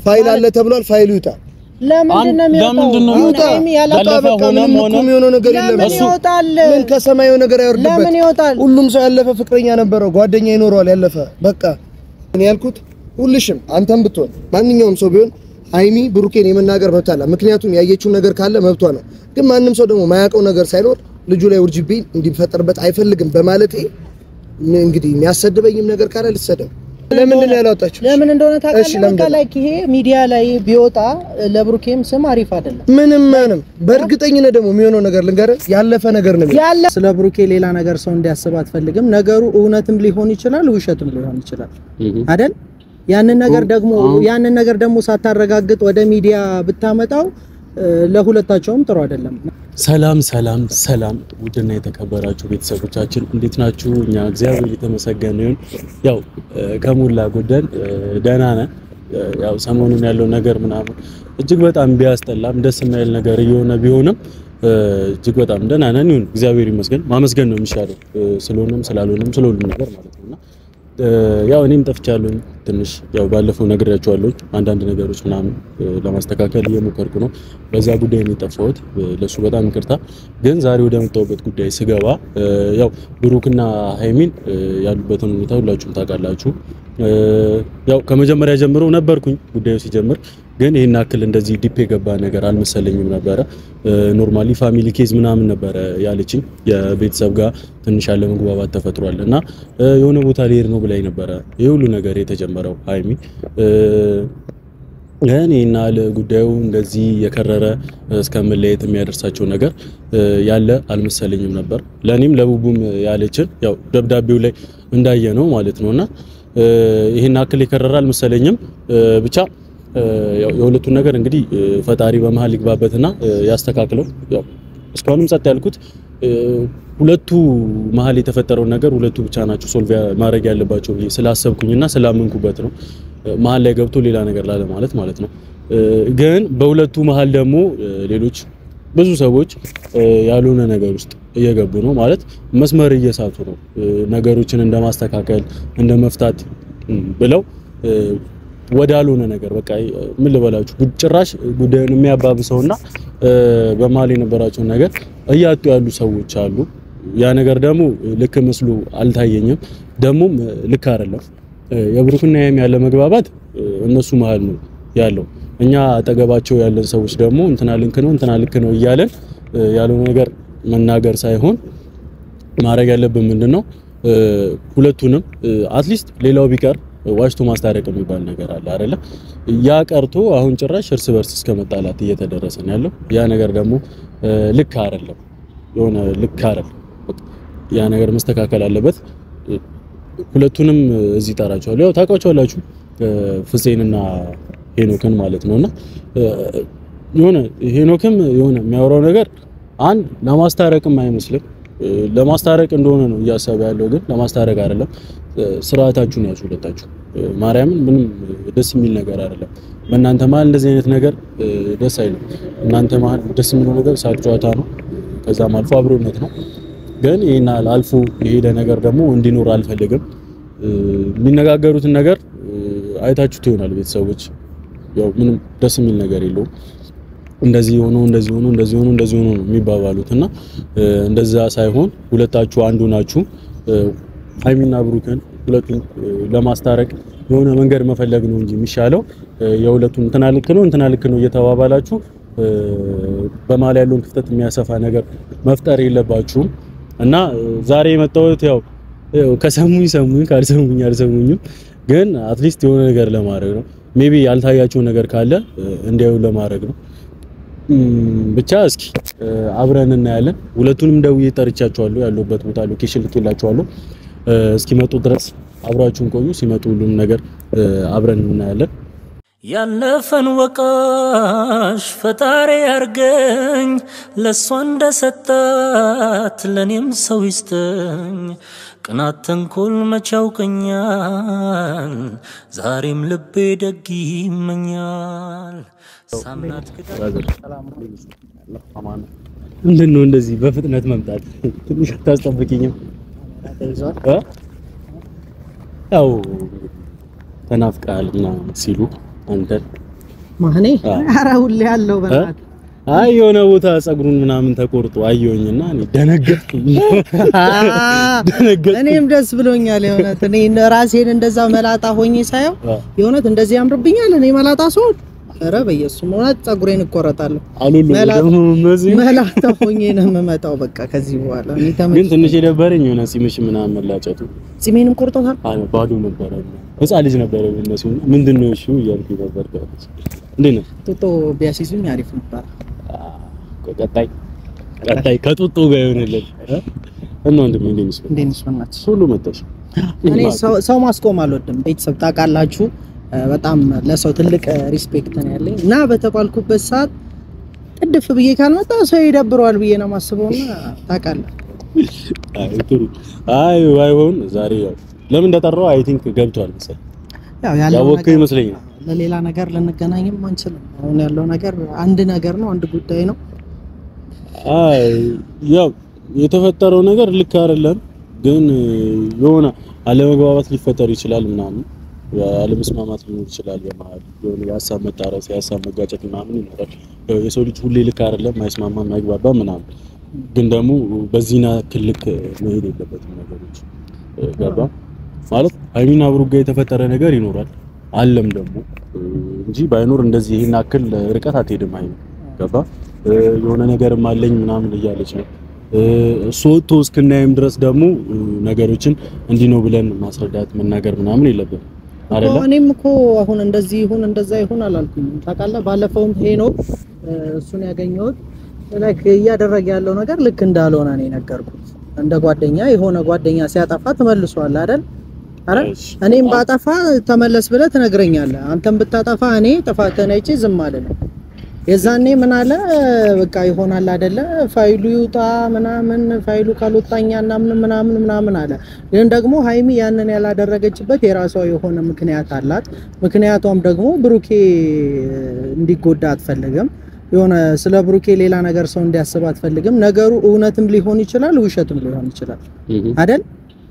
ፋይል አለ ተብሏል ፋይሉ ይውጣ ለምንድነው ያለፈ ሆነ ነገር የለም ምን ከሰማዩ ነገር ያወርድበት ሁሉም ሰው ያለፈ ፍቅረኛ ነበረው ጓደኛ ይኖረዋል ያለፈ በቃ እኔ ያልኩት ሁልሽም አንተም ብትሆን ማንኛውም ሰው ቢሆን ሃይሚ ብሩኬን የመናገር መብት አለ ምክንያቱም ያየችው ነገር ካለ መብቷ ነው ግን ማንንም ሰው ደግሞ ማያውቀው ነገር ሳይኖር ልጁ ላይ ውርጅብኝ እንዲፈጠርበት አይፈልግም በማለቴ እንግዲህ የሚያሰድበኝም ነገር ካለ ልሰደው ለምን ያላወጣችሁ ለምን እንደሆነ ታውቃለህ ላይ ይሄ ሚዲያ ላይ ቢወጣ ለብሩኬም ስም አሪፍ አይደለም ምንም በእርግጠኝነት ደግሞ የሚሆነው ነገር ልንገርህ ያለፈ ነገር ነው ስለ ብሩኬ ሌላ ነገር ሰው እንዲያስብ አትፈልግም ነገሩ እውነትም ሊሆን ይችላል ውሸትም ሊሆን ይችላል አይደል ያንን ነገር ደግሞ ሳታረጋግጥ ወደ ሚዲያ ብታመጣው ለሁለታቸውም ጥሩ አይደለም ሰላም ውድና የተከበራችሁ ቤተሰቦቻችን እንዴት ናችሁ እኛ እግዚአብሔር የተመሰገነ ይሁን ያው ከሞላ ጎደል ደህና ነን ያው ሰሞኑን ያለው ነገር ምናምን እጅግ በጣም ቢያስጠላም ደስ የማይል ነገር እየሆነ ቢሆንም እጅግ በጣም ደህና ነን ይሁን እግዚአብሔር ይመስገን ማመስገን ነው የሚሻለው ስለሆነም ስላልሆነም ስለሁሉም ነገር ማለት ነውና ያው እኔም ጠፍቻለሁ ትንሽ ያው ባለፈው ነግሬያችኋለሁ አንዳንድ ነገሮች ምናምን ለማስተካከል እየሞከርኩ ነው በዛ ጉዳይ ነው የጠፋሁት ለሱ በጣም ይቅርታ ግን ዛሬ ወደ መጣሁበት ጉዳይ ስገባ ያው ብሩክና ሃይሚን ያሉበትን ሁኔታ ሁላችሁም ታውቃላችሁ ያው ከመጀመሪያ ጀምሮ ነበርኩኝ ጉዳዩ ሲጀምር ግን ይሄን አክል እንደዚህ ዲፕ የገባ ነገር አልመሰለኝም ነበር ኖርማሊ ፋሚሊ ኬዝ ምናምን ነበር ያለችኝ የቤተሰብ ጋር ትንሽ ያለ መግባባት ተፈጥሯልና የሆነ ቦታ ሊሄድ ነው ብላኝ ነበር ይሄ ሁሉ ነገር የተጀመረው ሃይሚ እኔና ለጉዳዩ እንደዚህ የከረረ እስከመለየት የሚያደርሳቸው ነገር ያለ አልመሰለኝም ነበር ለኔም ለቡቡም ያለችን ያው ደብዳቤው ላይ እንዳየነው ማለት ነውና ይሄን አክል የከረረ አልመሰለኝም ብቻ የሁለቱን ነገር እንግዲህ ፈጣሪ በመሃል ይግባበትና ያስተካክለው ያው እስካሁንም ጸጥ ያልኩት ሁለቱ መሃል የተፈጠረው ነገር ሁለቱ ብቻ ናቸው ሶልቭ ማድረግ ያለባቸው ስላሰብኩኝና ስላመንኩበት ነው መሃል ላይ ገብቶ ሌላ ነገር ላለ ማለት ነው ግን በሁለቱ መሃል ደግሞ ሌሎች ብዙ ሰዎች ያሉነ ነገር ውስጥ እየገቡ ነው ማለት መስመር እየሳቱ ነው ነገሮችን እንደማስተካከል እንደመፍታት ብለው ወዳሉነ ነገር በቃ ምን ልበላችሁ ጭራሽ ጉዳዩን የሚያባብሰውና በመሃል የነበራቸው ነገር እያጡ ያሉ ሰዎች አሉ ያ ነገር ደግሞ ልክ መስሎ አልታየኝም ደሞም ልክ አይደለም የብሩክና ሃይሚ ያለ መግባባት እነሱ መሃል ነው ያለው እኛ አጠገባቸው ያለን ሰዎች ደግሞ እንትና ልክ ነው እያለን ያለው ነገር መናገር ሳይሆን ማድረግ ያለብን ምንድነው ሁለቱንም አትሊስት ሌላው ቢቀር ዋሽቶ ማስታረቅ የሚባል ነገር አለ አይደለ ያ ቀርቶ አሁን ጭራሽ እርስ በርስ እስከመጣላት እየተደረሰ ነው ያለው ያ ነገር ደግሞ ልክ አይደለም የሆነ ልክ አይደለም ያ ነገር መስተካከል አለበት ሁለቱንም እዚህ ታራቸዋለሁ ያው ታውቃቸዋላችሁ ፍፄንና ሄኖክን ማለት ነውና የሆነ ሄኖክም የሆነ የሚያወራው ነገር አንድ ለማስታረቅም አይመስልም ለማስታረቅ እንደሆነ ነው እያሰበ ያለው ግን ለማስታረቅ አይደለም ስራታችሁን ያዙ ሁለታችሁ ማርያምን ምንም ደስ የሚል ነገር አይደለም በእናንተ መሃል እንደዚህ አይነት ነገር ደስ አይልም እናንተ መሃል ደስ የሚል ነገር ሳቅ ጨዋታ ነው ከዛም አልፎ አብሮነት ነው ግን ይሄን አልፎ የሄደ ነገር ደግሞ እንዲኖር አልፈልግም የሚነጋገሩትን ነገር አይታችሁት ይሆናል ቤተሰቦች ያው ምንም ደስ የሚል ነገር የለውም እንደዚህ ሆኖ ነው የሚባባሉትና እንደዛ ሳይሆን ሁለታችሁ አንዱ ናችሁ ሃይሚና ብሩክን ሁለቱን ለማስታረቅ የሆነ መንገድ መፈለግ ነው እንጂ የሚሻለው የሁለቱን እንትና ልክ ነው እየተባባላችሁ በመሃል ያለውን ክፍተት የሚያሰፋ ነገር መፍጠር የለባችሁም እና ዛሬ የመጣሁት ያው ከሰሙኝ ካልሰሙኝም ግን አትሊስት የሆነ ነገር ለማድረግ ነው ሜቢ ያልታያችሁ ነገር ካለ እንዲያዩ ለማድረግ ነው ብቻ እስኪ አብረን እናያለን ሁለቱንም ደውዬ ጠርቻቸዋለሁ ያሉበት ቦታ ሎኬሽን ልኬላቸዋለሁ እስኪመጡ ድረስ አብራችሁን ቆዩ ሲመጡ ሁሉም ነገር አብረን እናያለን ያለፈን ወቃሽ ፈጣሪ ያርገኝ ለሷ እንደሰጣት ለኔም ሰው ይስጠኝ ቅናት ተንኮል መቻውቀኛል ዛሬም ልቤ ደግ ይመኛል ሳምናት ሰላም አማን ምንድነው እንደዚህ በፍጥነት መምጣት ትንሽ ታስጠብቂኝም ያው ተናፍቃልና ሲሉ አንተ ማኔ ኧረ ሁሌ ያለው በእናትህ አይ የሆነ ቦታ ጸጉሩን ምናምን ተቆርጦ አየሁኝና እኔ ደነገጥኩኝ። እኔም ደስ ብሎኛል የሆነት እኔ ራሴን እንደዛ መላጣ ሆኜ ሳየው የሆነት እንደዚህ ያምርብኛል እኔ መላጣ ስሆን ኧረ በኢየሱስ ሞት ጸጉሬን እቆረጣለሁ መላጣ ሆኜ ነው የምመጣው በቃ ከዚህ በኋላ እኔ ግን ትንሽ የደበረኝ የሆነ ጺምሽ ምናምን መላጨቱ ጺሜንም ቆርጦታል አይ ባዶ ነበር ህፃን ልጅ ነበር እነሱ ምንድነው እሺ እያልኩ ነበር እንዴ ነው ጡጦ ቢያሲዙኝ አሪፍ ነበር ቀጣይ ከጡጦ ጋር ይሆነልኝ እና እንደምንስ ሁሉ መጣሽ እኔ ሰው ማስቆም አልወድም ቤተሰብ ታውቃላችሁ በጣም ለሰው ትልቅ ሪስፔክት ነው ያለኝ እና በተባልኩበት ሰዓት ጥድፍ ብዬ ካልመጣ ሰው ይደብረዋል ብዬ ነው ማስበውና ታውቃለህ አይ አይሆን ዛሬ ለምን እንደጠራው አይ ቲንክ ገብቷል መሰለኝ ያው ይመስለኛል ለሌላ ነገር ልንገናኝም አንችልም አሁን ያለው ነገር አንድ ነገር ነው አንድ ጉዳይ ነው አይ ያው የተፈጠረው ነገር ልክ አይደለም ግን የሆነ አለመግባባት ሊፈጠር ይችላል ምናምን አለመስማማት ሊኖር ይችላል በመሃል የሆነ የሀሳብ መጣረስ የሀሳብ መጋጨት ምናምን ይኖራል የሰው ልጅ ሁሌ ልክ አይደለም ማይስማማ ማይግባባ ምናምን ግን ደግሞ በዚህና ክልክ መሄድ የለበትም ነገሮች ገባ ማለት ሀይሚና ብሩክ ጋር የተፈጠረ ነገር ይኖራል አለም ደግሞ እንጂ ባይኖር እንደዚህ ይሄን አክል ርቀት አትሄድም ሀይሚ ገባ የሆነ ነገርም አለኝ ምናምን እያለች ነው ሶቶ እስከናይም ድረስ ደግሞ ነገሮችን እንዲህ ነው ብለን ማስረዳት መናገር ምናምን የለብንም አይደለም እኔም እኮ አሁን እንደዚህ ይሁን እንደዛ ይሁን አላልኩም ታውቃለህ ባለፈውም ሄኖክ እሱን ያገኘሁት ላይክ እያደረገ ያለው ነገር ልክ እንዳልሆነ ነው የነገርኩት እንደ ጓደኛ የሆነ ጓደኛ ሲያጠፋ ተመልሷል አይደል አረ እኔም ባጠፋ ተመለስ ብለህ ትነግረኛለህ አንተም ብታጠፋ እኔ ጥፋትህን አይቼ ዝም አልልም የዛኔ ምን አለ በቃ ይሆናል አይደለ ፋይሉ ይውጣ ምናምን ፋይሉ ካልወጣኛና ምናምን አለ ግን ደግሞ ሀይሚ ያንን ያላደረገችበት የራሷ የሆነ ምክንያት አላት ምክንያቷም ደግሞ ብሩኬ እንዲጎዳ አትፈልግም የሆነ ስለ ብሩኬ ሌላ ነገር ሰው እንዲያስብ አትፈልግም ነገሩ እውነትም ሊሆን ይችላል ውሸትም ሊሆን ይችላል አይደል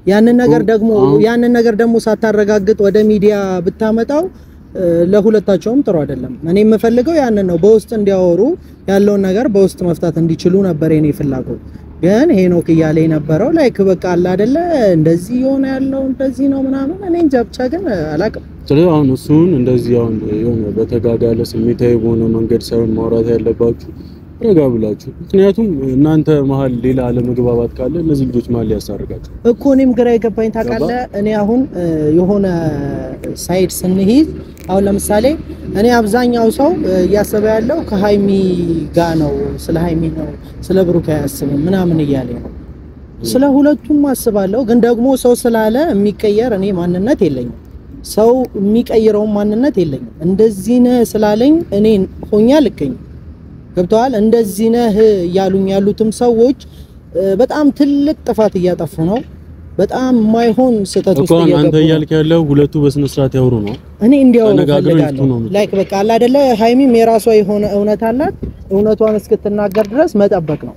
ያንን ነገር ደግሞ ሳታረጋግጥ ወደ ሚዲያ ብታመጣው ለሁለታቸውም ጥሩ አይደለም እኔ የምፈልገው ያንን ነው በውስጥ እንዲያወሩ ያለውን ነገር በውስጥ መፍታት እንዲችሉ ነበር የኔ ፍላጎት ግን ሄኖክ እያለ የነበረው ላይክ በቃ አለ አይደለ እንደዚህ የሆነ ያለው እንደዚህ ነው ምናምን እኔ እንጃ ብቻ ግን አላውቅም ስለዚህ አሁን እሱን እንደዚህ አሁን የሆነ በተጋጋለ ስሜታዊ በሆነ መንገድ ሳይሆን ማውራት ያለባችሁ ረጋ ብላችሁ ምክንያቱም እናንተ መሀል ሌላ አለመግባባት ካለ እነዚህ ልጆች መሀል ያሳርጋችሁ እኮ እኔም ግራ የገባኝ ታውቃለህ እኔ አሁን የሆነ ሳይድ ስንሄድ አሁን ለምሳሌ እኔ አብዛኛው ሰው እያሰበ ያለው ከሃይሚ ጋር ነው ስለ ሃይሚ ነው ስለ ብሩክ አያስብም ምናምን እያለ ነው ስለ ሁለቱም አስባለሁ ግን ደግሞ ሰው ስላለ የሚቀየር እኔ ማንነት የለኝም ሰው የሚቀይረው ማንነት የለኝም እንደዚህ ነህ ስላለኝ እኔ ሆኛ ልከኝ ገብቷል እንደዚህ ነህ ያሉኝ ያሉትም ሰዎች በጣም ትልቅ ጥፋት እያጠፉ ነው በጣም ማይሆን ስህተት ውስጥ እየገቡ ነው አንተ እያልክ ያለው ሁለቱ በስነ ስርዓት ያወሩ ነው እኔ እንዲያወሩ ፈልጋለሁ ላይክ በቃ አለ አይደለ ሃይሚም የራሷ የሆነ እውነት አላት እውነቷን እስክትናገር ድረስ መጠበቅ ነው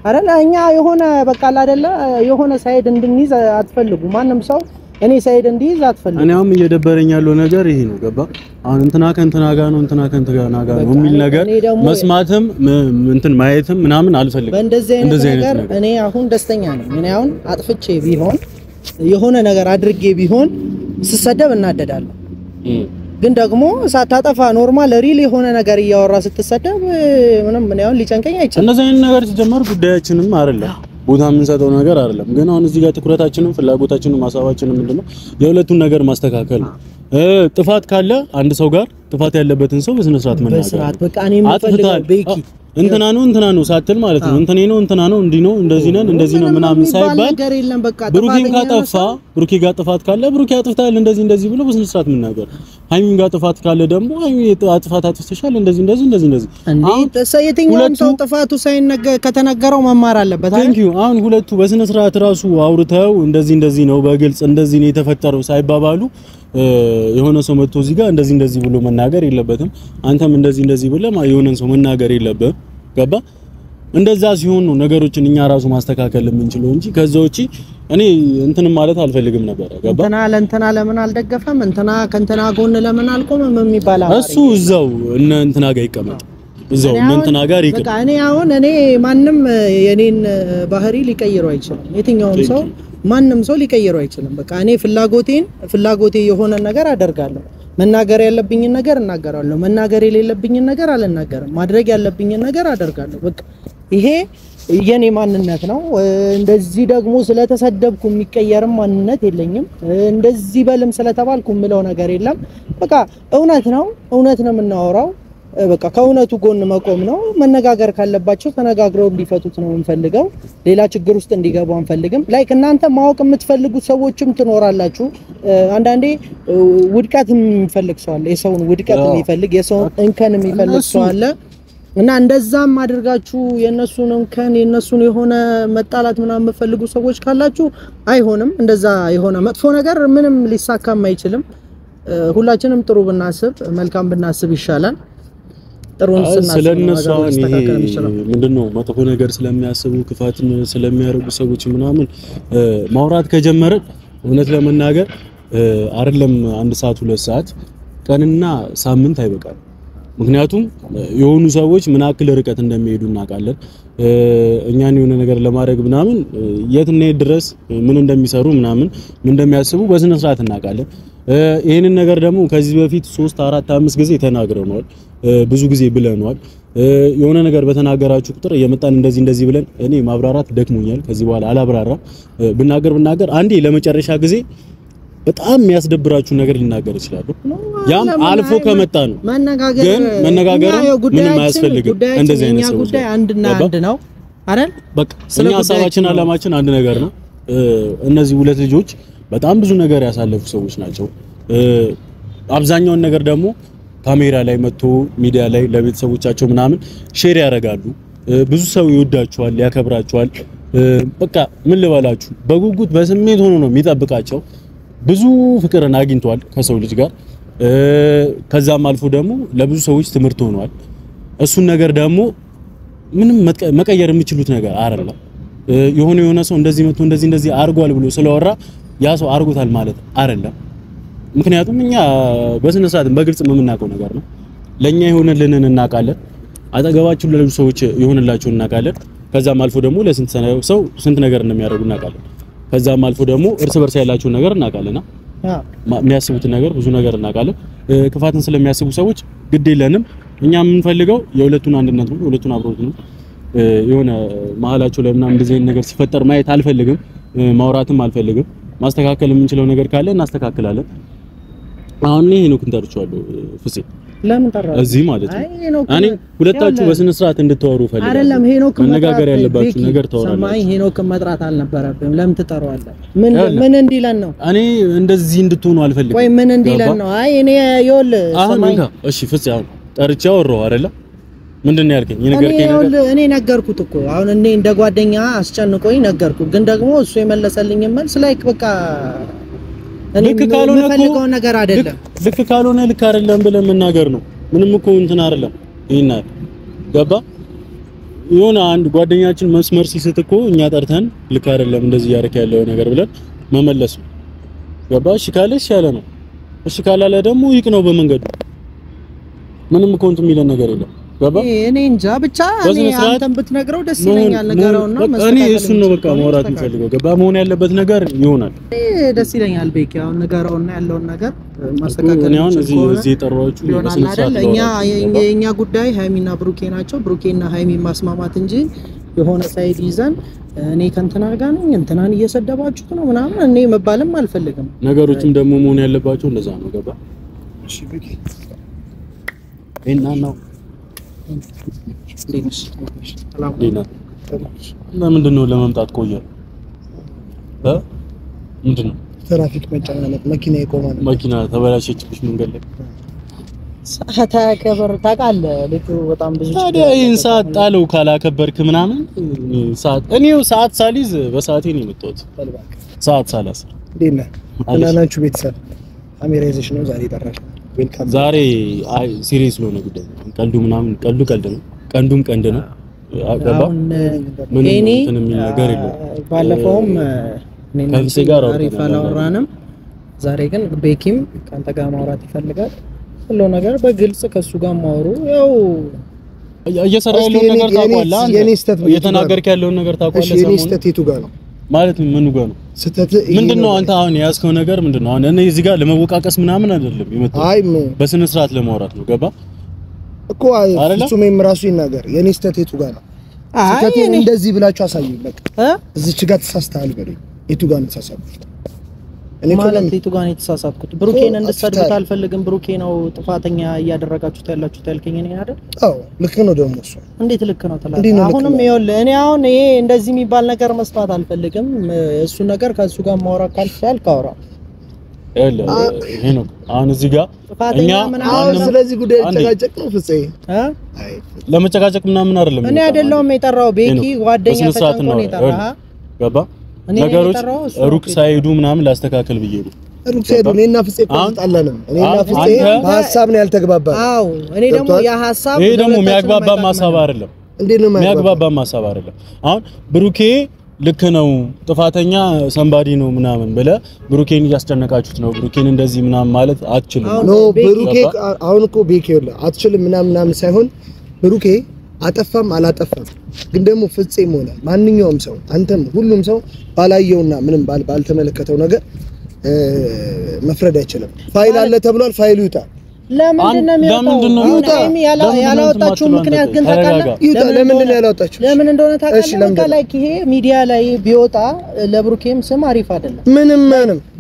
አይደለ እኛ የሆነ በቃ አለ አይደለ የሆነ ሳይድ እንድንይዝ አትፈልጉ ማንንም ሰው እኔ ሳይድ እንዲይዝ አትፈልጉ እኔ አሁን እየደበረኝ ያለው ነገር ይሄ ነው ገባ አሁን እንትና ከእንትና ጋር ነው እንትና ከእንትና ጋር ነው የሚል ነገር መስማትም እንትን ማየትም ምናምን አልፈልግም በእንደዚህ አይነት ነገር እኔ አሁን ደስተኛ ነኝ እኔ አሁን አጥፍቼ ቢሆን የሆነ ነገር አድርጌ ቢሆን ስሰደብ እናደዳለሁ ግን ደግሞ ሳታጠፋ ኖርማል ሪል የሆነ ነገር እያወራ ስትሰደብ ምንም ምን ያው ሊጨንቀኝ አይችልም እንደዚህ አይነት ነገር ሲጀመር ጉዳያችንም አይደለም ቦታ የምንሰጠው ነገር አይደለም ግን አሁን እዚህ ጋር ትኩረታችንን ፍላጎታችንን ማሳባችንን ምንድነው የሁለቱን ነገር ማስተካከል ጥፋት ካለ አንድ ሰው ጋር ጥፋት ያለበትን ሰው በስነ ስርዓት መናገር በስርዓት በቃ እኔ የምፈልገው ቤኪ እንትና ነው ሳትል ማለት ነው እንትና ነው እንዲህ ነው እንደዚህ ነን እንደዚህ ነው ምናምን ሳይባል ብሩኬ ጋር ጥፋት ካለ ብሩኬ አጥፍታል እንደዚህ ብሎ በስነ ስርዓት መናገር ሃይሚን ጋር ጥፋት ካለ ደግሞ ሃይሚ ጥፋት አጥፍተሻል እንደዚህ እንዴ የትኛውም ሰው ጥፋቱ ሳይነገር ከተነገረው መማር አለበት ታንክ ዩ አሁን ሁለቱ በስነ ስርዓት ራሱ አውርተው እንደዚህ ነው በግልጽ እንደዚህ ነው የተፈጠረው ሳይባባሉ የሆነ ሰው መጥቶ እዚህ ጋር እንደዚህ ብሎ መናገር የለበትም አንተም እንደዚህ ብለ የሆነን ሰው መናገር የለበትም ገባ እንደዛ ሲሆን ነው ነገሮችን እኛ ራሱ ማስተካከል የምንችለው እንጂ ከዛ ውጪ እኔ እንትን ማለት አልፈልግም ነበር። ገባ እንትና ለምን አልደገፈም እንትና ከእንትና ጎን ለምን አልቆመም የሚባል እሱ እዛው እንትና ጋር ይቀመጥ እዛው እንትና ጋር ይቀመጥ። በቃ እኔ ማንም የኔን ባህሪ ሊቀይረው አይችልም። የትኛውም ሰው ማንም ሰው ሊቀይረው አይችልም። በቃ እኔ ፍላጎቴ የሆነ ነገር አደርጋለሁ። መናገር ያለብኝን ነገር እናገራለሁ። መናገር የሌለብኝን ነገር አልናገርም። ማድረግ ያለብኝን ነገር አደርጋለሁ። በቃ ይሄ የኔ ማንነት ነው። እንደዚህ ደግሞ ስለተሰደብኩ የሚቀየርም ማንነት የለኝም። እንደዚህ በልም ስለተባልኩ ምለው ነገር የለም። በቃ እውነት ነው የምናወራው። በቃ ከእውነቱ ጎን መቆም ነው። መነጋገር ካለባቸው ተነጋግረው እንዲፈቱት ነው እንፈልገው። ሌላ ችግር ውስጥ እንዲገቡ አንፈልግም። ላይክ እናንተ ማወቅ የምትፈልጉት ሰዎችም ትኖራላችሁ። አንዳንዴ ውድቀት የሚፈልግ ሰው አለ። የሰውን ውድቀት የሚፈልግ የሰውን እንከን የሚፈልግ ሰው አለ። እና እንደዛም አድርጋችሁ የነሱን እንከን የነሱን የሆነ መጣላት ምናምን የምትፈልጉ ሰዎች ካላችሁ አይሆንም። እንደዛ የሆነ መጥፎ ነገር ምንም ሊሳካም አይችልም። ሁላችንም ጥሩ ብናስብ መልካም ብናስብ ይሻላል። ስለነሱ ምንድነው መጥፎ ነገር ስለሚያስቡ ክፋትን ስለሚያደርጉ ሰዎች ምናምን ማውራት ከጀመረ እውነት ለመናገር አይደለም 1 ሰዓት 2 ሰዓት ቀንና ሳምንት አይበቃም። ምክንያቱም የሆኑ ሰዎች ምን አክል ርቀት እንደሚሄዱ እናውቃለን። እኛን የሆነ ነገር ለማድረግ ምናምን የት እንሄድ ድረስ ምን እንደሚሰሩ ምናምን ምን እንደሚያስቡ በስነ ስርዓት እናውቃለን። ይሄንን ነገር ደግሞ ከዚህ በፊት 3 4 5 ጊዜ ተናግረናል። ብዙ ጊዜ ብለናል። የሆነ ነገር በተናገራችሁ ቁጥር የመጣን እንደዚህ ብለን እኔ ማብራራት ደክሞኛል። ከዚህ በኋላ አላብራራም። ብናገር አንዴ ለመጨረሻ ጊዜ በጣም የሚያስደብራችሁ ነገር ልናገር ይችላል። ያም አልፎ ከመጣ ነው ግን መነጋገር ምንም አያስፈልግም። እንደዚህ አይነት ሰው ጉዳይ አንድና አንድ ነው አይደል? በቃ እኛ ሐሳባችን አላማችን አንድ ነገር ነው። እነዚህ ሁለት ልጆች በጣም ብዙ ነገር ያሳለፉ ሰዎች ናቸው። አብዛኛውን ነገር ደግሞ ካሜራ ላይ መጥቶ ሚዲያ ላይ ለቤተሰቦቻቸው ምናምን ሼር ያደርጋሉ። ብዙ ሰው ይወዳቸዋል፣ ያከብራቸዋል። በቃ ምን ልበላችሁ በጉጉት በስሜት ሆኖ ነው የሚጠብቃቸው። ብዙ ፍቅርን አግኝቷል ከሰው ልጅ ጋር። ከዛም አልፎ ደግሞ ለብዙ ሰዎች ትምህርት ሆኗል። እሱን ነገር ደግሞ ምንም መቀየር የሚችሉት ነገር አይደለም። የሆነ ሰው እንደዚህ መጥቶ እንደዚህ አርጓል ብሎ ስለወራ ያ ሰው አርጎታል ማለት አይደለም። ምክንያቱም እኛ በስነ ስርዓት በግልጽ የምናውቀው ነገር ነው። ለኛ ይሆንልንን እናውቃለን። አጠገባችሁ ለሌሎች ሰዎች ይሆንላችሁ እናውቃለን። ከዛም አልፎ ደግሞ ለስንት ሰው ስንት ነገር እንደሚያደርጉ እናውቃለን። ከዛም አልፎ ደግሞ እርስ በርስ ያላችሁ ነገር እናውቃለና የሚያስቡት ነገር ብዙ ነገር እናውቃለን። ክፋትን ስለሚያስቡ ሰዎች ግድ የለንም። እኛ የምንፈልገው የሁለቱን አንድነት ነው፣ የሁለቱን አብሮት ነው። የሆነ መሀላቸው ላይ ምናምን እንደዚህ አይነት ነገር ሲፈጠር ማየት አልፈልግም፣ ማውራትም አልፈልግም። ማስተካከል የምንችለው ነገር ካለ እናስተካክላለን። አሁን እኔ ሄኖክን ጠርቻለሁ። ፍፄ ለምን ጠራው? እዚህ ማለት ነው እኔ ሁለታችሁ በስነ ስርዓት እንድትወሩ ፈልጋለሁ። አይደለም ሄኖክ መነጋገር ያለባችሁ ነገር ተወራላችሁ። ሰማይ ሄኖክን መጥራት አልነበረብህም። ለምን ትጠራዋለህ? ምን እንዲለን ነው? እኔ እንደዚህ እንድትሆኑ አልፈልግም። ወይ ምን እንዲለን ነው? አይ እኔ ይኸውልህ ሰማይ እሺ ፍፄ አሁን ጠርቻው ወራው አይደለ? ምንድነው ያልከኝ? የነገርከኝ ነገር እኔ ነገርኩት እኮ አሁን እኔ እንደ ጓደኛ አስጨንቆኝ ነገርኩት። ግን ደግሞ እሱ የመለሰልኝ መልስ ላይክ በቃ እኔ የምፈልገው ነገር አይደለም። ልክ ካልሆነ ልክ አይደለም ብለን መናገር ነው። ምንም እኮ እንትን አይደለም። ይሄና ገባ የሆነ አንድ ጓደኛችን መስመር ሲስት እኮ እኛ ጠርተን ልክ አይደለም እንደዚህ ያረክ ያለው ነገር ብለን መመለስ ነው። ገባ? እሺ ካለሽ ያለ ነው። እሺ ካላለ ደግሞ ይቅ ነው በመንገዱ። ምንም እኮ እንትን የሚለን ነገር የለም። ገባ? እኔ እንጃ ብቻ እኔ አንተም ብትነግረው ደስ ይለኛል። ነገረውና እኔ እሱን ነው በቃ ማውራት የምፈልገው። ገባ? መሆን ያለበት ነገር ይሆናል። ደስ ይለኛል። በቃ አሁን ነገረውና ያለውን ነገር ማስተካከል ነው። እዚህ ጠራዎቹ በስነ ስርዓት የኛ ጉዳይ ሃይሚና ብሩኬ ናቸው። ብሩኬና ሃይሚ ማስማማት እንጂ የሆነ ሳይድ ይዘን እኔ ከእንትና ጋር ነኝ እንትናን እየሰደባችሁ ነው ምናምን እኔ መባልም አልፈልግም። ነገሮችም ደግሞ መሆን ያለባቸው እንደዛ ነው። ገባ? እሺ ብሩኬ እና ነው ምንድነው ለመምጣት ቆየ? ምንድነው ትራፊክ መጨናነቅ፣ መኪና ይቆማል። መኪና ተበላሸችብሽ መንገድ ላይ ሰዓት አከበር ታውቃለህ። ልጁ በጣም ብዙ ታዲያ ይሄን ሰዓት ጣለው ካላከበርክ ምናምን እኔው ሰዓት ሳሊዝ በሰዓቴ ነው የመጣሁት። ሰዓት ሳላስ እንዴት ነህ? አላላችሁ ቤተሰብ ካሜራ ይዘሽ ነው ዛሬ ጠራሽ? ዛሬ አይ ሲሪየስ ነው ጉዳይ። ቀልዱ ምናምን ቀልዱ ቀልድ ነው፣ ቀንዱም ቀንድ ነው። አገባ ምን እንትን የሚል ነገር የለም። ባለፈውም ከፍሴ ጋር አውራንም ዛሬ ግን ቤኪም ካንተ ጋር ማውራት ይፈልጋል። ሁሉ ነገር በግልጽ ከሱ ጋር ማውሩ ያው እየሰራ ያለው ነገር ታውቃለህ አንተ እየተናገርክ ያለው ነገር ታውቃለህ። እሺ የኔ ስህተት የቱ ጋር ነው ማለት ምኑ ጋር ነው ስህተት? ምንድነው አንተ አሁን ያዝከው ነገር ምንድነው? አሁን እኔ እዚህ ጋር ለመወቃቀስ ምናምን አይደለም የመጣው በስነ ስርዓት ለማውራት ነው። ገባ እኮ እሱም ራሱ ይናገር የኔ ስህተት የቱ ጋር ነው? ስህተቴን እንደዚህ ብላችሁ አሳዩኝ። በቃ እዚች ጋር ተሳስተሃል በለኝ። የቱ ጋር ነው ተሳሳትኩት? እኔ ማለት የቱ ጋር ነው የተሳሳትኩት? ብሩኬን እንድትሰድቡት አልፈልግም። ብሩኬ ነው ጥፋተኛ እያደረጋችሁት ያላችሁት ያልከኝ እኔ አይደል? አዎ ልክ ነው። ደግሞ እሱ እንዴት ልክ ነው ተላልኩ። አሁንም ይኸውልህ እኔ አሁን ይሄ እንደዚህ የሚባል ነገር መስማት አልፈልግም። እሱ ነገር ከሱ ጋር ማውራት ካልቻልክ አውራ። ይሄ ነው አሁን እዚህ ጋር እኛ ስለዚህ ጉዳይ ተጨቃጨቅ ነው ፍፄ። አይ ለመጨቃጨቅ ምናምን አይደለም። እኔ አይደለሁም የጠራው ቤኪ ጓደኛ ተጨንቆ ነው የጠራው። ገባ ነገሮች ሩቅ ሳይሄዱ ምናምን ላስተካከል ብዬ ነው። ሩቅ ሳይሄዱ እኔና ፍፄ ቆጣላንም እኔና ፍፄ በሐሳብ ነው ያልተግባባን። አዎ እኔ ደግሞ ያ ሐሳብ ይሄ ደግሞ የሚያግባባ ሐሳብ አይደለም። እንዴት ነው የሚያግባባ ሐሳብ አይደለም። አሁን ብሩኬ ልክ ነው ጥፋተኛ ሰንባዲ ነው ምናምን ብለ ብሩኬን እያስጨነቃችሁት ነው። ብሩኬን እንደዚህ ምናምን ማለት አትችልም። ኖ ብሩኬ አሁን እኮ ቤኪ ይኸውልህ አትችልም ምናምን ሳይሆን ብሩኬ አጠፋም አላጠፋም ግን ደግሞ ፍፄም ሆነ ማንኛውም ሰው አንተም ሁሉም ሰው ባላየውና ምንም ባልተመለከተው ነገር መፍረድ አይችልም። ፋይል አለ ተብሏል። ፋይሉ ይውጣ። ለምንድን ነው ያላወጣችሁ ምክንያት ግን ታውቃለህ? ለምንድን ነው ያላወጣችሁ? ለምን እንደሆነ ታውቃለህ? ላይክ ይሄ ሚዲያ ላይ ቢወጣ ለብሩኬም ስም አሪፍ አይደለም። ምንም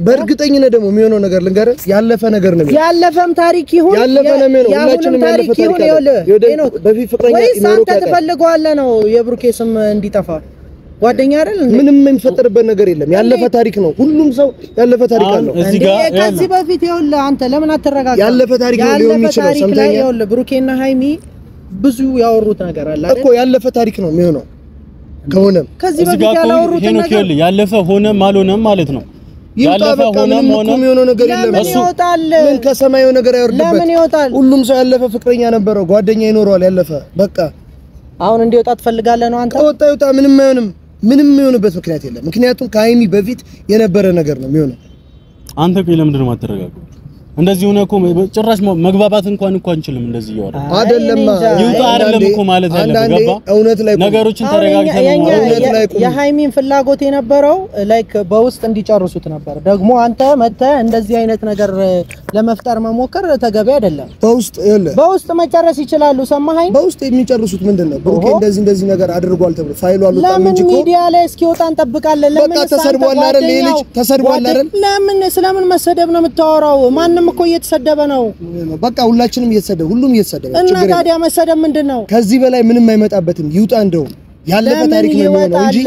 በእርግጠኝነት ደግሞ የሚሆነው ነገር ልንገርህ፣ ያለፈ ነገር ነው። ያለፈም ታሪክ ይሁን ያለፈ ነው የሚሆነው። ሁላችንም ያለፈ ታሪክ አለ። በፊት ፍቅረኛ ይኖርኩ አንተ ትፈልገዋለህ ነው የብሩኬ ስም እንዲጠፋ ጓደኛ አይደል? ምንም የሚፈጠርበት ነገር የለም። ያለፈ ታሪክ ነው። ሁሉም ሰው ያለፈ ታሪክ አለው። ከዚህ በፊት ይኸውልህ አንተ ለምን አትረጋጋ? ያለፈ ታሪክ ነው ሊሆን ይችላል። ሰምተኛ ይኸውልህ ብሩኬና ሃይሚ ብዙ ያወሩት ነገር አለ አይደል? እኮ ያለፈ ታሪክ ነው የሚሆነው። ከሆነም ከዚህ በፊት ያላወሩት ነገር ያለፈ ሆነም አልሆነም ማለት ነው። ያለፈ ሆነም የሚሆነው ነገር የለም። እሱ ምን ከሰማዩ ነገር አይወርድበት። ለምን ይወጣል? ሁሉም ሰው ያለፈ ፍቅረኛ ነበረው፣ ጓደኛ ይኖረዋል። ያለፈ በቃ አሁን እንዲወጣ ትፈልጋለህ ነው አንተ? ወጣ ይወጣ ምንም አይሆንም። ምንም የሚሆንበት ምክንያት የለም። ምክንያቱም ከሃይሚ በፊት የነበረ ነገር ነው የሚሆነው። አንተ ቆይ ለምንድን ነው የማትረጋጋው? እንደዚህ ሆነ እኮ ጭራሽ መግባባት እንኳን አንችልም። እንደዚህ ይወራ አይደለም ይውጣ አይደለም እኮ ማለት ያለበት ገባ። እውነት ላይ ነገሮችን ተረጋግተን እውነት ላይ የሃይሚን ፍላጎት የነበረው ላይክ በውስጥ እንዲጨርሱት ነበር። ደግሞ አንተ መተህ እንደዚህ አይነት ነገር ለመፍጠር መሞከር ተገቢ አይደለም። በውስጥ መጨረስ ይችላሉ። ሰማኸኝ? በውስጥ የሚጨርሱት ምንድነው? ብሩኬ እንደዚህ ነገር አድርጓል ተብሎ ፋይሉ አልወጣም እንጂ እኮ ሚዲያ ላይ እስኪወጣ እንጠብቃለን። ለምን ተሰድቧል አይደል? ይሄ ልጅ ተሰድቧል አይደል? ለምን ስለምን መሰደብ ነው የምታወራው? ማንም እኮ እየተሰደበ ነው። በቃ ሁላችንም እየተሰደበ ሁሉም እየተሰደበ እና ታዲያ መሰደብ ምንድነው? ከዚህ በላይ ምንም አይመጣበትም። ይውጣ እንደው ያለፈ ታሪክ ነው የሚሆነው እንጂ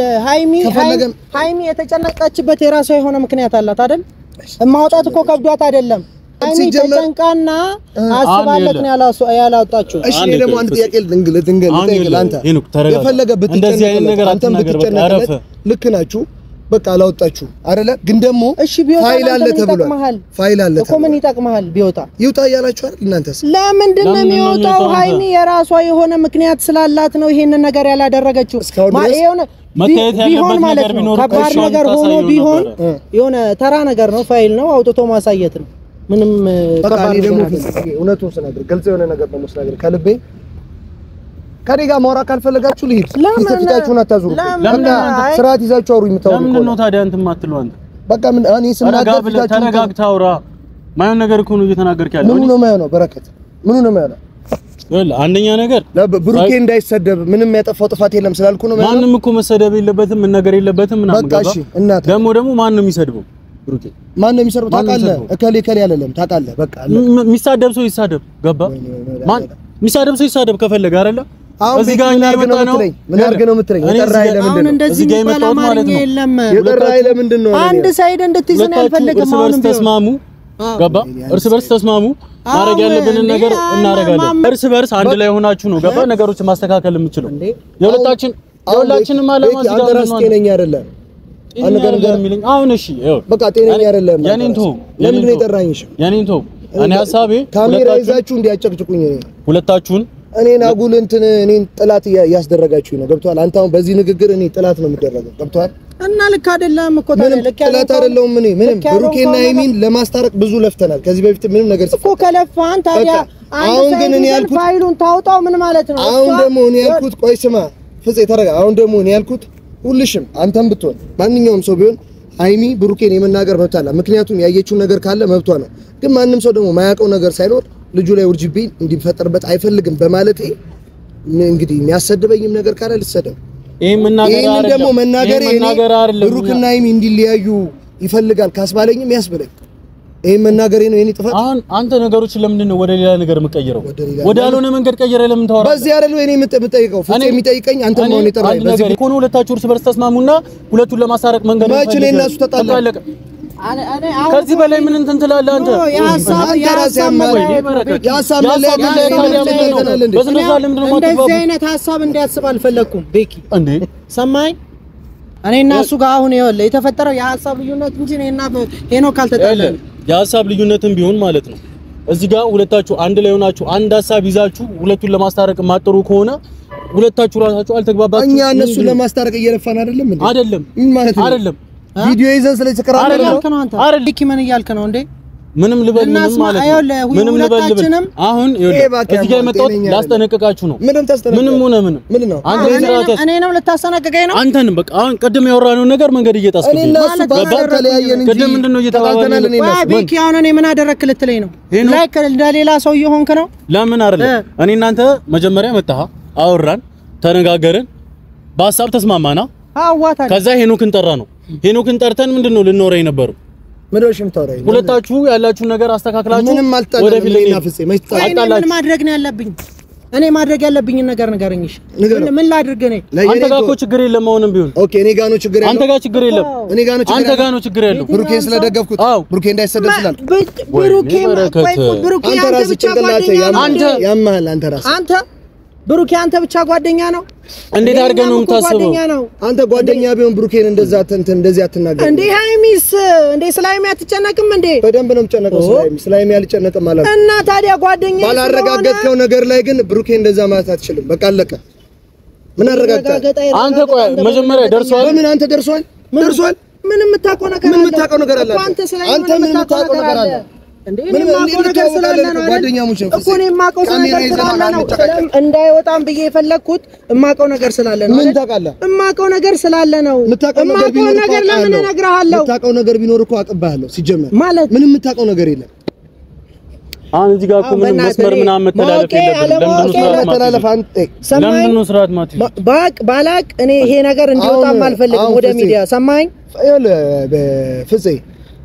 ሃይሚ የተጨነቀችበት የራሷ የሆነ ምክንያት አላት አይደል? ማውጣት እኮ ከብዷት አይደለም። ሃይሚ ተጨንቃና አስባለት ነው ያላወጣችው። እሺ እኔ ደግሞ አንድ ጥያቄ ልንገል አንተ የፈለገ እንደዚህ አይነት ነገር ብትጨነቅለት ልክ ናችሁ። በቃ አላወጣችሁ አይደለ? ግን ደግሞ ፋይል አለ ተብሏል። ፋይል አለ እኮ ምን ይጠቅማል ቢወጣ? ይውጣ እያላችሁ አይደል እናንተስ? ለምንድን ነው የሚወጣው? ሃይሚ የራሷ የሆነ ምክንያት ስላላት ነው ይሄንን ነገር ያላደረገችው። ቢሆን ማለት ነው ከባድ ነገር ሆኖ ቢሆን የሆነ ተራ ነገር ነው፣ ፋይል ነው፣ አውጥቶ ማሳየት ነው። ምንም ከባድ ደግሞ እውነቱን ስነግር ግልጽ የሆነ ነገር ነው ስነግር ከልቤ ከኔ ጋር ማውራት ካልፈለጋችሁ ልሂድ። ፊታችሁን አታዙሩ። ስርዓት ይዛችሁ አውሩ። የምታወሩ ለምን ነው ታዲያ እንትን የማትለው አንተ? በቃ ምን እኔ ስናገር ፊታችሁን ተረጋግተህ አውራ። ማየው ነገር እኮ ነው እየተናገርክ ያለው። ምኑ ነው ማየው? በረከት ምኑ ነው ማየው? አንደኛ ነገር ብሩኬ እንዳይሰደብ ምንም ያጠፋው ጥፋት የለም ስላልኩ ነው ማየው። ማንም እኮ መሰደብ የለበትም ምን ነገር የለበትም ምናምን ገባ። በቃ እሺ እናት ደግሞ ማን ነው የሚሰድበው? ብሩኬ ማን ነው የሚሰድበው? ታውቃለህ? እከሌ አይደለም ታውቃለህ። በቃ የሚሳደብ ሰው ይሳደብ ገባ። ማን የሚሳደብ ሰው ይሳደብ ከፈለገ አይደለ? እዚህ ጋር እየመጣ ነው። ምን አድርገ ነው የምትለኝ? የጠራኸኝ ለምንድን ነው? እዚህ ጋር የመጣው ማለት ነው። የጠራኸኝ ለምንድን ነው? አንድ ሳይድ እንድትይዝ ነው ያልፈልግም። አሁን ተስማሙ ገባ። እርስ በርስ ተስማሙ። ማድረግ ያለብንን ነገር እናደርጋለን። እርስ በርስ አንድ ላይ ሆናችሁ ነው ገባ ነገሮችን ማስተካከል የምችለው። የሁላችንም አላማ እዚህ ጋር ነው። ጤነኛ አይደለም አንተ ነገር የሚለኝ አሁን እሺ በቃ ጤነኛ አይደለም። የኔን ተው። ለምንድን ነው የጠራኸኝ? እሺ የኔን ተው። እኔ ሐሳቤ ካሜራ ይዛችሁ እንዲያጨቅጭቁኝ ሁለታችሁን እኔን አጉል እንትን እኔን ጥላት ያስደረጋችሁ ነው ገብቷል አንተ አሁን በዚህ ንግግር እኔ ጥላት ነው የምደረገው ገብቷል እና ልክ አይደለም እኮ ታዲያ ልክ ጥላት አይደለም ምንም ብሩኬና ሃይሚን ለማስታረቅ ብዙ ለፍተናል ከዚህ በፊት ምንም ነገር እኮ ከለፋን ታዲያ አሁን ግን እኔ ያልኩት ፋይሉን ታውጣው ምን ማለት ነው አሁን ደግሞ እኔ ያልኩት ቆይ ስማ ፍፄ ተረጋ አሁን ደግሞ እኔ ያልኩት ሁልሽም አንተም ብትሆን ማንኛውም ሰው ቢሆን ሃይሚ ብሩኬን የመናገር መብት አለ ምክንያቱም ያየችው ነገር ካለ መብቷ ነው ግን ማንንም ሰው ደግሞ ማያውቀው ነገር ሳይኖር ልጁ ላይ ውርጅብኝ እንዲፈጠርበት አይፈልግም በማለቴ እንግዲህ የሚያሰድበኝም ነገር ካለ ልሰደው ይሄን መናገር አይደለም ብሩክና ሃይሚ እንዲለያዩ ይፈልጋል ካስባለኝም ያስበለኝ ይሄን መናገሬ ነው የኔ ጥፋት አሁን አንተ ነገሮችን ለምንድን ነው ወደ ሌላ ነገር የምትቀይረው ወደ ያልሆነ መንገድ ቀይረህ ለምን ታወራለህ በዚህ አይደለም እኔ የምጠይቀው ፍፄ የሚጠይቀኝ አንተ ነው የጠራኝ በዚህ እኮ ነው ሁለታችሁ እርስ በርስ ተስማሙና ሁለቱን ለማሳረቅ መንገድ ነው ማች እኔና እሱ ተጣላን ከዚህ በላይ ምን እንትን ትላለህ አንተ እንደዚህ አይነት ሐሳብ እንዲያስብ አልፈለኩም ቤኪ እንዴ ሰማኝ እኔና እሱ ጋር አሁን ይኸውልህ የተፈጠረው የሐሳብ ልዩነት እንጂ እኔና ሄኖክ አልተጣላንም የሐሳብ ልዩነትም ቢሆን ማለት ነው እዚህ ጋር ሁለታችሁ አንድ ላይ ሆናችሁ አንድ ሐሳብ ይዛችሁ ሁለቱን ለማስታረቅ ማጥሩ ከሆነ ሁለታችሁ ራሳችሁ አልተግባባችሁ እኛ እነሱ ለማስታረቅ እየለፋን አይደለም እንዴ አይደለም ማለት ነው አይደለም ቪዲዮ ይዘን ስለተከራከረ አይደል ሊኪ ምን እያልክ ነው እንዴ ምንም ልበል ምንም ማለት ነው ምንም ልበል አሁን እዚህ ጋር የመጣሁት ላስጠነቅቃችሁ ነው ምንም ሆነ ምንም ነው አንተ እኔ ነው ልታሰናቀቀኝ ነው አንተን በቃ አሁን ቅድም ያወራነው ነገር መንገድ እየጣስኩኝ ነው ተለያየን እንጂ ቅድም ምንድነው እየተባባልን ቤኪ አሁን እኔ ምን አደረክ ልትለኝ ነው ላይክ እንደሌላ ሰው እየሆንክ ነው ለምን አይደለም እኔ እናንተ መጀመሪያ መጣህ አወራን ተነጋገርን በሐሳብ ተስማማና አዋታ ከዛ ሄኖክን ጠራ ነው ሄኖክን ጠርተን ምንድነው ልንወራ የነበረው ምንድነው ተወራይ ሁለታችሁ ያላችሁ ነገር አስተካክላችሁ ምንም ወደፊት ላይ ፍፄ ምን ማድረግ ነው ያለብኝ እኔ ማድረግ ያለብኝ ነገር ንገረኝሽ ምን ላድርግ እኔ አንተ ጋር እኮ ችግር የለም አሁንም ቢሆን ኦኬ እኔ ጋር ነው ችግር የለም አንተ ጋር ችግር የለም እኔ ጋር ነው ችግር አንተ ጋር ነው ችግር የለም ብሩኬን ስለደገፍኩት ብሩኬ እንዳይሰደብ ስላል ብሩኬ አንተ ብቻ ጓደኛ አንተ ያማል አንተ ራስህ አንተ ብሩኬ አንተ ብቻ ጓደኛ ነው እንዴት አድርገህ ነው የምታስበው አንተ ጓደኛ ቢሆን ብሩኬን እንደዚህ አትናገር እንዴ ሃይሚስ እንዴ ስላይሚ አትጨነቅም እንዴ በደንብ ነው የምጨነቀው ስላይሚ አልጨነቅም ማለት እና ታዲያ ጓደኛ ባላረጋገጥከው ነገር ላይ ግን ብሩኬ እንደዛ ማለት አትችልም በቃ አለቀ ምን አረጋግጣ አንተ ቆይ መጀመሪያ ደርሷል ምን አንተ ደርሷል ምን የምታውቀው ነገር አለ አንተ ምን የምታውቀው ነገር አለ እንዴ እኔ ማቆ ነገር ስላለ ነው ጓደኛሞች ነው እኮ እኔ ማቆ ነገር ስላለ ነው እንዳይወጣም ብዬ የፈለኩት እማቆ ነገር ስላለ ነው ምን ታውቃለህ እማቆ ነገር ስላለ ነው እማቆ ነገር ለምን እነግርሃለሁ የምታውቀው ነገር ቢኖር እኮ አቅባለሁ ሲጀመር ማለት ምንም የምታውቀው ነገር የለም አሁን እዚህ ጋር እኮ ምንም መስመር ምናምን መተላለፍ የለብንም ለምን ነው ስርዓት ማት ባላቅ እኔ ይሄ ነገር እንዲወጣም አልፈልግም ወደ ሚዲያ ሰማኝ ፍፄ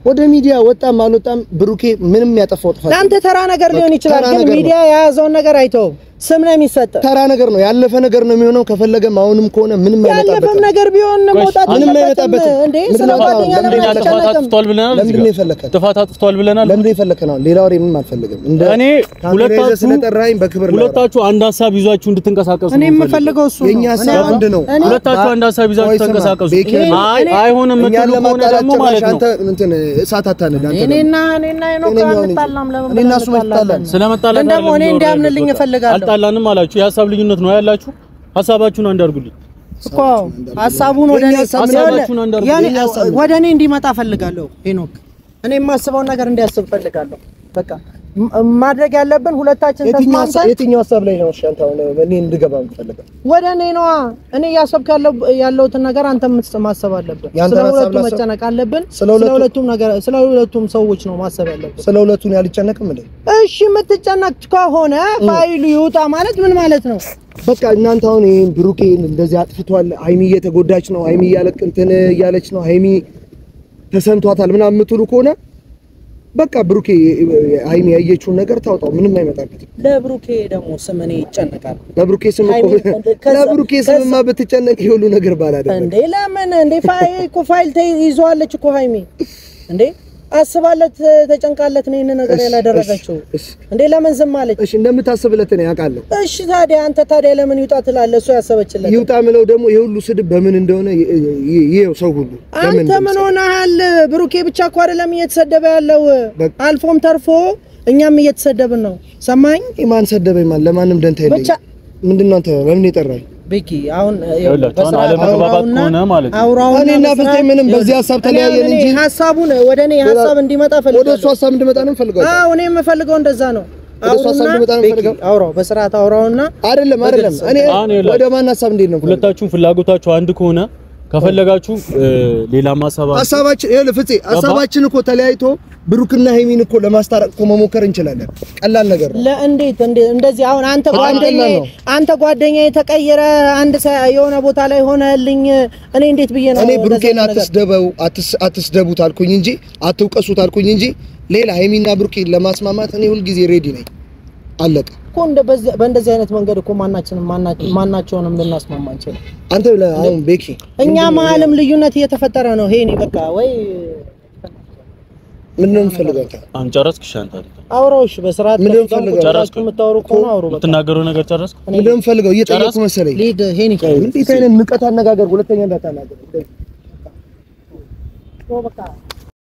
ወደ ሚዲያ ወጣም አልወጣም ብሩኬ ምንም ያጠፋው ጥፋት አንተ ተራ ነገር ሊሆን ይችላል ግን ሚዲያ የያዘውን ነገር አይተው ስም ነው የሚሰጥ ተራ ነገር ነው ያለፈ ነገር ነው የሚሆነው ከፈለገም አሁንም ከሆነ ምንም አይመጣበት ያለፈ ነገር ቢሆን መውጣት ምንም አይመጣበት እንዴ ስለጓደኛ ጥፋት አጥፍቷል ብለናል ለምን ይፈልከናል ሌላ ወሬ ምንም አልፈልግም እንደ እኔ ሁለታችሁ ስለጠራኝ በክብር ሁለታችሁ አንድ ሐሳብ ይዟችሁ እንድትንቀሳቀሱ እኔ የምፈልገው እሱ ነው የኛ ሐሳብ አንድ ነው ሁለታችሁ አንድ ሐሳብ ይዟችሁ ተንቀሳቀሱ አይሆንም የምትሉ ከሆነ ደግሞ ማለት ነው አንተ እንትን እሳት አታነድ አንተ እኔና ሄኖክ አንጣላም ለምን እኔና እሱ መጣላን ስለመጣላን ደግሞ እኔ እንዲያምንልኝ እፈልጋለሁ አልጣላንም አላችሁ የሐሳብ ልዩነት ነው ያላችሁ ሐሳባችሁን አንዳርጉልኝ እኮ ሐሳቡን ወደ እኔ እንዲመጣ ፈልጋለሁ ሄኖክ እኔ የማስበው ነገር እንዲያስብ ፈልጋለሁ በቃ ማድረግ ያለብን ሁለታችን ተስማምተን የትኛው ሐሳብ ላይ ነው እሺ አንተ አሁን እኔ እንድገባ የምፈልገው ወደ እኔ ነው እኔ ያሰብክ ያለውትን ነገር አንተም ማሰብ አለብን ስለሁለቱም መጨነቅ አለብን ስለሁለቱም ሰዎች ነው ማሰብ ያለብን ስለሁለቱም ያልጨነቅም እንዴ እሺ የምትጨነቅ ከሆነ ፋይሉ ይውጣ ማለት ምን ማለት ነው በቃ እናንተ አሁን ይሄን ብሩኬ እንደዚህ አጥፍቷል ሃይሚ እየተጎዳች ነው ሃይሚ እያለች ነው ሃይሚ ተሰንቷታል ምናምን የምትሉ ከሆነ በቃ ብሩኬ ሃይሚ ያየችውን ነገር ታውጣው ምንም አይመጣበት ለብሩኬ ደግሞ ስም እኔ ይጨነቃል ለብሩኬ ስምማ ብትጨነቅ ይሁሉ ነገር ባላደረገ እንዴ ለምን እንዴ ፋይል ተይዟለች እኮ ሃይሚ እንዴ አስባለት ተጨንቃለት ነው ይሄን ነገር ያላደረገችው እንዴ ለምን ዝም አለች እሺ እንደምታስብለት ነው ያውቃለሁ እሺ ታዲያ ለምን ይውጣ ትላለህ እሱ ያሰበችለት ይውጣ ምለው ደግሞ ይሁሉ ስድብ በምን እንደሆነ ይሄው ሰው ሁሉ አንተ ምን ሆነሃል ብሩኬ ብቻ እኮ አይደለም እየተሰደበ ያለው አልፎም ተርፎ እኛም እየተሰደብን ነው ሰማኝ ማን ሰደበኝ ማን ለማንም ደንታ የለኝ ምንድነው አንተ ለምን ይጠራል ቤኪ አሁን አለመግባባት ሆነ ማለት ነው እኔና ፍፄ ምንም በዚህ ሐሳብ ተለያየን እንጂ ሐሳቡን ወደ እኔ ሐሳብ እንዲመጣ ፈልጋለሁ ወደ እሱ ሐሳብ እንዲመጣ ነው ፈልጋለሁ አዎ እኔ የምፈልገው እንደዛ ነው አውራው በስርዓት አውራውና አይደለም እኔ ወደ ማን ሐሳብ እንዴት ነው ሁለታችሁም ፍላጎታችሁ አንድ ከሆነ ከፈለጋችሁ ሌላ ሐሳባችን ይኸውልህ ፍፄ ሐሳባችን እኮ ተለያይቶ ብሩክና ሄሚን እኮ ለማስታረቅ እኮ መሞከር እንችላለን ቀላል ነገር ነው ለእንዴት እንደዚህ አሁን አንተ ጓደኛዬ ተቀየረ አንድ የሆነ ቦታ ላይ ሆነልኝ እኔ እንዴት ብዬ ነው እኔ ብሩኬን አትስደቡት አልኩኝ እንጂ አትውቀሱት አልኩኝ እንጂ ሌላ ሄሚና ብሩኬን ለማስማማት እኔ ሁሉ ጊዜ ሬዲ ነኝ አለቀ እኮ በእንደዚህ አይነት መንገድ እኮ ማናቸውንም ልናስማማ እንችላለን አንተ አሁን ቤኪ እኛ መሀልም ልዩነት እየተፈጠረ ነው ሄኒ በቃ ወይ ምን ነው የምፈልገው አንጨረስክ ሻንታ አውራውሽ በስርዓት ምን ነው የምፈልገው የምታወሩ ከሆነ አውሩ በቃ የምትናገረው ነገር ጨረስክ ምን ነው የምፈልገው እየጠየቁ መሰለኝ ሊድ ሄኒ እንዴት አይነት ንቀት አነጋገር ሁለተኛ እንዳታናገር በቃ